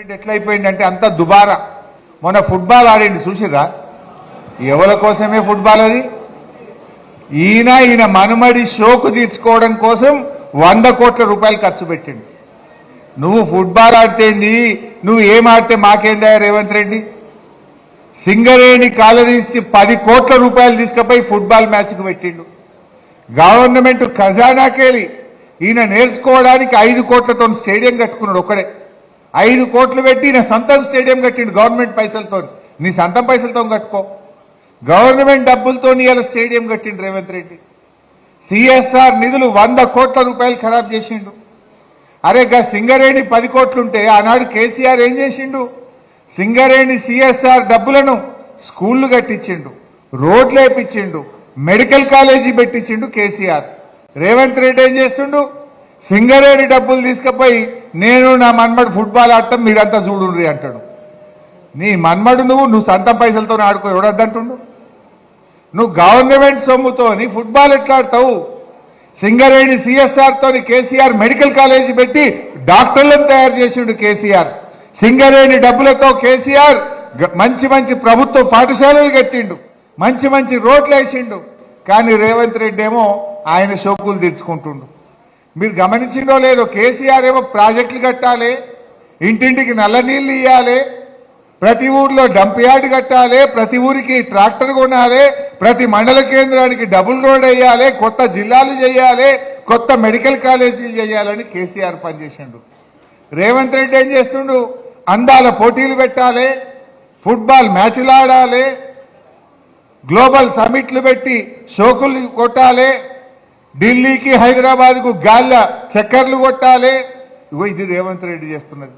రెడ్డి ఎట్లయిపోయిందంటే అంత దుబారా. మొన్న ఫుట్బాల్ ఆడింది చూసిర్రా? ఎవరి కోసమే ఫుట్బాల్ అది? ఈయన మనుమడి షోకు తీర్చుకోవడం కోసం 100 కోట్ల రూపాయలు ఖర్చు పెట్టిండు. నువ్వు ఫుట్బాల్ ఆడితేంది, నువ్వు ఏం ఆడితే మాకేందా రేవంత్ రెడ్డి? సింగరేణి కాలనీసి 10 కోట్ల రూపాయలు తీసుకుపోయి ఫుట్బాల్ మ్యాచ్కు పెట్టిండు. గవర్నమెంట్ ఖజానాకెళ్ళి ఈయన నేర్చుకోవడానికి 5 కోట్లతో స్టేడియం కట్టుకున్నాడు ఒక్కడే. 5 కోట్లు పెట్టి ఈయన సొంతం స్టేడియం కట్టిండు గవర్నమెంట్ పైసలతో. నీ సొంతం పైసలతో కట్టుకో. గవర్నమెంట్ డబ్బులతో ఇలా స్టేడియం కట్టిండు రేవంత్ రెడ్డి. సిఎస్ఆర్ నిధులు 100 కోట్ల రూపాయలు ఖరాబ్ చేసిండు. అరే గా సింగరేణి 10 కోట్లుంటే ఆనాడు కేసీఆర్ ఏం చేసిండు? సింగరేణి సిఎస్ఆర్ డబ్బులను స్కూళ్లు కట్టించిండు, రోడ్లు వేపించిండు, మెడికల్ కాలేజీ పెట్టించిండు కేసీఆర్. రేవంత్ రెడ్డి ఏం చేస్తుండు? సింగరేణి డబ్బులు తీసుకుపోయి నేను నా మన్మడు ఫుట్బాల్ ఆడటం మీరంతా చూడుండ్రి అంటాడు. నీ మన్మడు నువ్వు సొంతం పైసలతో ఆడుకో, ఎవడద్దంటుండు? నువ్వు గవర్నమెంట్ సొమ్ముతోని ఫుట్బాల్ ఎట్లా ఆడతావు? సింగరేణి సిఎస్ఆర్ తోని కేసీఆర్ మెడికల్ కాలేజీ పెట్టి డాక్టర్లను తయారు చేసిండు కేసీఆర్. సింగరేణి డబ్బులతో కేసీఆర్ మంచి మంచి ప్రభుత్వ పాఠశాలలు కట్టిండు, మంచి మంచి రోడ్లు వేసిండు. కానీ రేవంత్ రెడ్డి ఏమో ఆయన షోకులు తెచ్చుకుంటుండు. మీరు గమనించిండో లేదో, కేసీఆర్ ఏమో ప్రాజెక్టులు కట్టాలి, ఇంటింటికి నల్ల నీళ్లు ఇవ్వాలి, ప్రతి ఊర్లో డంప్ యార్డ్ కట్టాలి, ప్రతి ఊరికి ట్రాక్టర్ కొనాలి, ప్రతి మండల కేంద్రానికి డబుల్ రోడ్ వేయాలి, కొత్త జిల్లాలు చేయాలి, కొత్త మెడికల్ కాలేజీలు చేయాలని కేసీఆర్ పనిచేసిండు. రేవంత్ రెడ్డి ఏం చేస్తుండు? అందాల పోటీలు పెట్టాలి, ఫుట్బాల్ మ్యాచ్లు ఆడాలి, గ్లోబల్ సమిట్లు పెట్టి షోకులు కొట్టాలి, ఢిల్లీకి హైదరాబాద్కు గాల్ల చక్కర్లు కొట్టాలి. ఇది రేవంత్ రెడ్డి చేస్తున్నది.